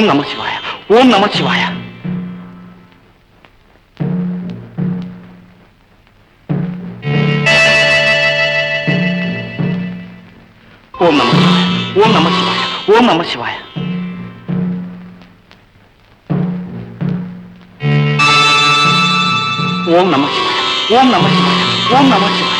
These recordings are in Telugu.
నమ శివాయ. ఓం నమ శివాయ. ఓం నమ శివాయ. ఓం నమ శివాయ. ఓం నమ శివాయ. ఓం నమ శివాయ. ఓం నమ శివాయ. ఓం నమ శివాయ.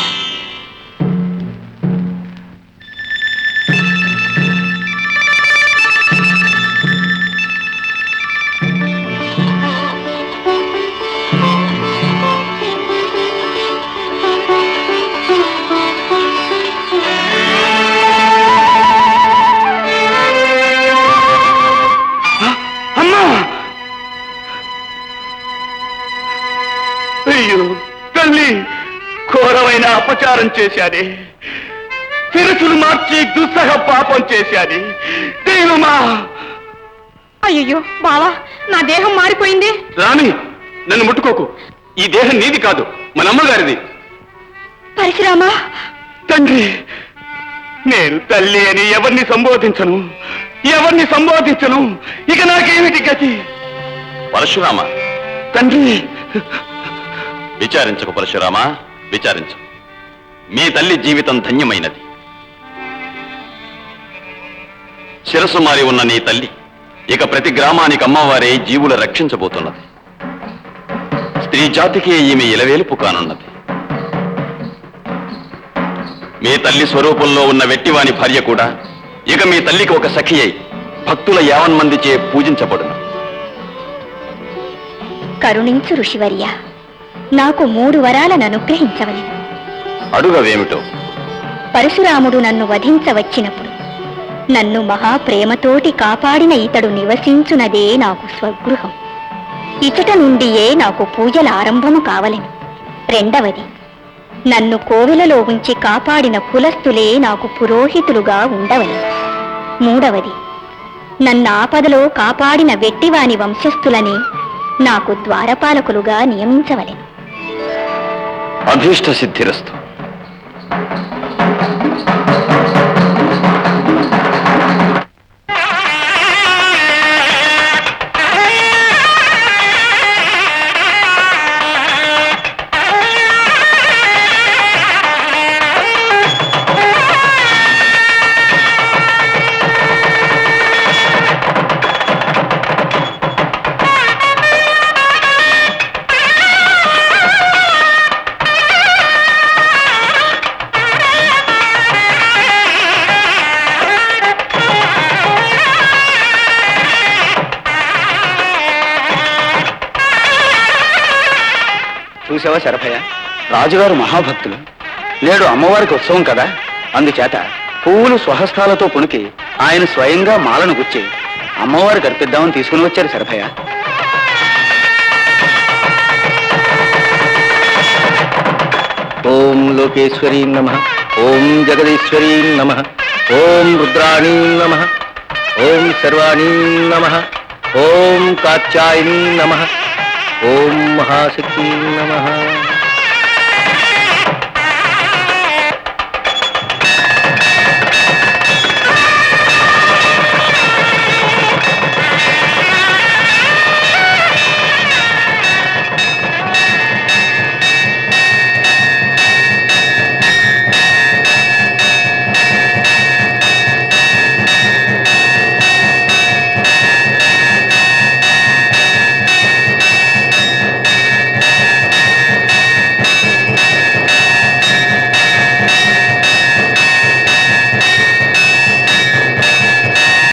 అయ్యో తల్లి, ఘోరమైన అపచారం చేశాది. శిరసులు మార్చి దుస్సహ పాపం చేశాది. దేవమా! అయ్యో బావా, నా దేహం మారిపోయింది. రాణి, నన్ను ముట్టుకోకు. ఈ దేహం నీది కాదు, మన అమ్మగారిది. పరశురామా! తండ్రి, నేను తల్లి అని ఎవరిని సంబోధించను, ఎవరిని సంబోధించను. ఇక నాకేమిటి గతి? పరశురామ! తండ్రి, విచారించకు పరశురామా, విచారించు. మీ తల్లి జీవితం ధన్యమైనది. శిరసు మారి ఉన్న నీ తల్లి ఇక ప్రతి గ్రామానికి అమ్మవారే జీవుల రక్షించబోతున్నది. స్త్రీ జాతికి ఈమె ఇలవేలుపు కానున్నది. మీ తల్లి స్వరూపంలో ఉన్న వెట్టివాని భార్య కూడా ఇక మీ తల్లికి ఒక సఖి అయి భక్తుల యావన్మందిచే పూజించబడును. కరుణించు ఋషివర్య, నాకు 3 వరాలను అనుగ్రహించవలెను. అడుగవేమిటో? పరశురాముడు నన్ను వధించవచ్చినప్పుడు నన్ను మహాప్రేమతోటి కాపాడిన ఇతడు నివసించునదే నాకు స్వగృహం. ఇచట నుండియే నాకు పూజల ఆరంభము కావలెను. 2వది, నన్ను కోవెలలో ఉంచి కాపాడిన కులస్తులే నాకు పురోహితులుగా ఉండవలెను. 3వది, నన్ను ఆపదలో కాపాడిన వెట్టివాని వంశస్థులని నాకు ద్వారపాలకులుగా నియమించవలెను. అభీష్ట సిద్ధిరస్తు. చూసావా శరభయ్య, రాజుగారు మహాభక్తులు. నేడు అమ్మవారికి ఉత్సవం కదా, అందుచేత పువ్వులు స్వహస్తాలతో పుణికి ఆయన స్వయంగా మాలను గుచ్చి అమ్మవారికి అర్పిద్దామని తీసుకుని వచ్చారు శరభయ్య. ఓం లోకేశ్వరీ నమః, ఓం జగదీశ్వరీ నమః, ఓం రుద్రాణీ నమః, ఓం సర్వాణీ నమః, ఓం కాత్యాయనీ నమః, ఓం మహాశక్తి నమః.